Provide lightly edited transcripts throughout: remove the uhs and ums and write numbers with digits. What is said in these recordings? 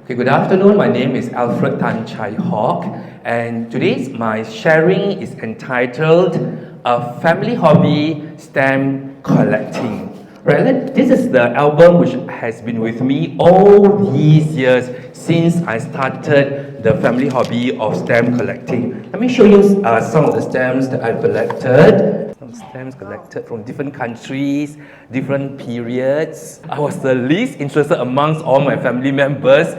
Okay, good afternoon. My name is Alfred Tan Chai Hok, and today's my sharing is entitled "A Family Hobby: Stamp Collecting." Right, this is the album which has been with me all these years since I started the family hobby of stamp collecting. Let me show you some of the stamps that I've collected. Some stamps collected from different countries, different periods. I was the least interested amongst all my family members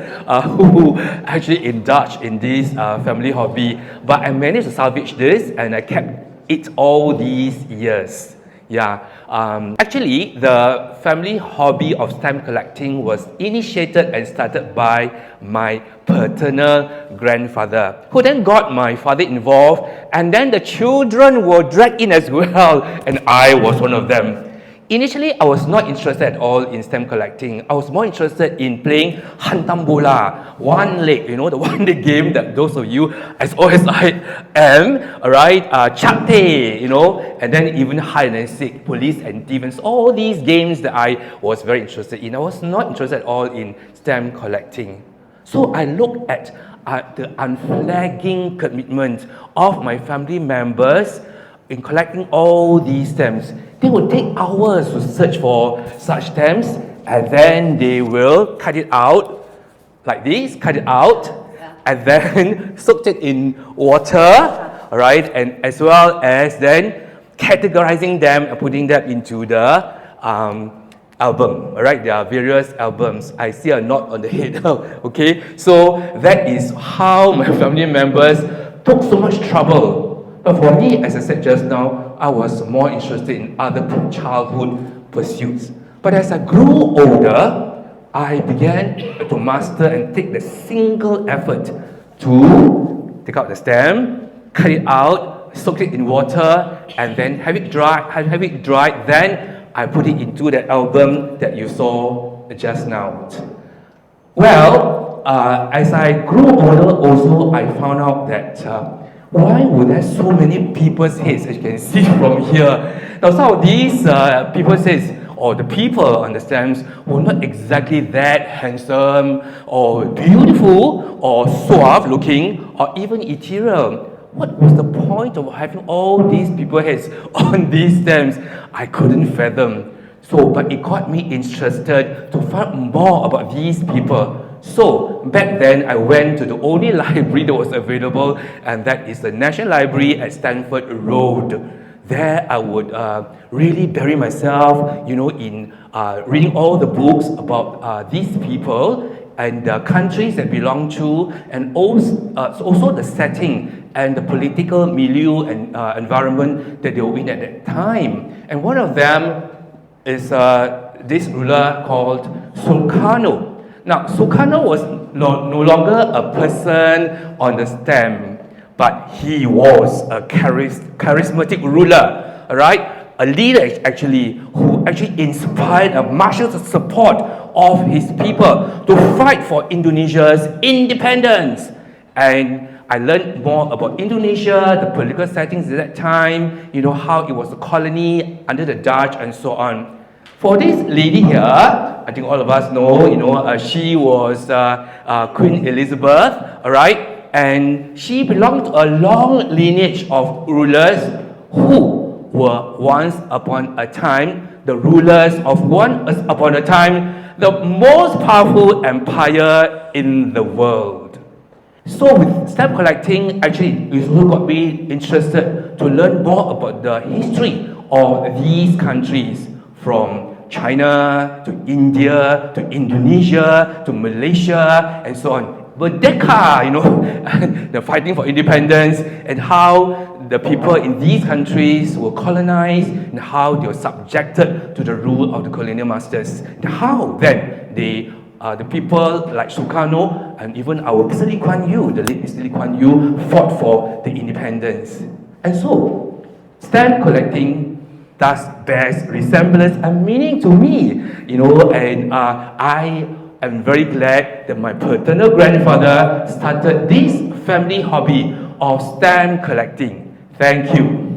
who actually indulged in this family hobby. But I managed to salvage this and I kept it all these years. Yeah, actually, the family hobby of stamp collecting was initiated and started by my paternal grandfather, who then got my father involved, and then the children were dragged in as well, and I was one of them. Initially, I was not interested at all in stamp collecting. I was more interested in playing hantam bola, one leg, the one leg game that those of you, as old as I am, alright, chapte, and then even hide and seek, police and thieves, all these games that I was very interested in. I was not interested at all in stamp collecting. So I looked at the unflagging commitment of my family members in collecting all these stamps. They would take hours to search for such stamps, and then they will cut it out like this, cut it out, and then soak it in water, alright, and as well as then categorizing them and putting them into the album, alright, there are various albums. I see a knot on the head, okay, so that is how my family members took so much trouble. But for me, as I said just now, I was more interested in other childhood pursuits. But as I grew older, I began to master and take the single effort to take out the stamp, cut it out, soak it in water, and then have it dried. Then I put it into the album that you saw just now. Well, as I grew older also, I found out that why were there so many people's heads, as you can see from here? Now, some of these people's heads, or the people on the stamps, were not exactly that handsome, or beautiful, or suave looking, or even ethereal. What was the point of having all these people's heads on these stamps? I couldn't fathom. But it got me interested to find more about these people. So, back then, I went to the only library that was available, and that is the National Library at Stanford Road. There, I would really bury myself, in reading all the books about these people and the countries that belong to, and also the setting and the political milieu and environment that they were in at that time. And one of them is this ruler called Sukarno. Now, Sukarno was no longer a person on the stamp, but he was a charismatic ruler, alright? A leader actually, who actually inspired a martial support of his people to fight for Indonesia's independence. And I learned more about Indonesia, the political settings at that time, how it was a colony under the Dutch and so on. For this lady here, I think all of us know, she was Queen Elizabeth, alright? And she belonged to a long lineage of rulers who were once upon a time the rulers of the most powerful empire in the world. So with stamp collecting, actually, it also got me interested to learn more about the history of these countries, from China to India to Indonesia to Malaysia and so on. Merdeka, the fighting for independence, and how the people in these countries were colonized and how they were subjected to the rule of the colonial masters. And how then the people like Sukarno and even our Mr. Lee Kuan Yew, the late Mr. Lee Kuan Yew, fought for the independence. And so, stamp collecting thus bears resemblance and meaning to me, and I am very glad that my paternal grandfather started this family hobby of stamp collecting. Thank you.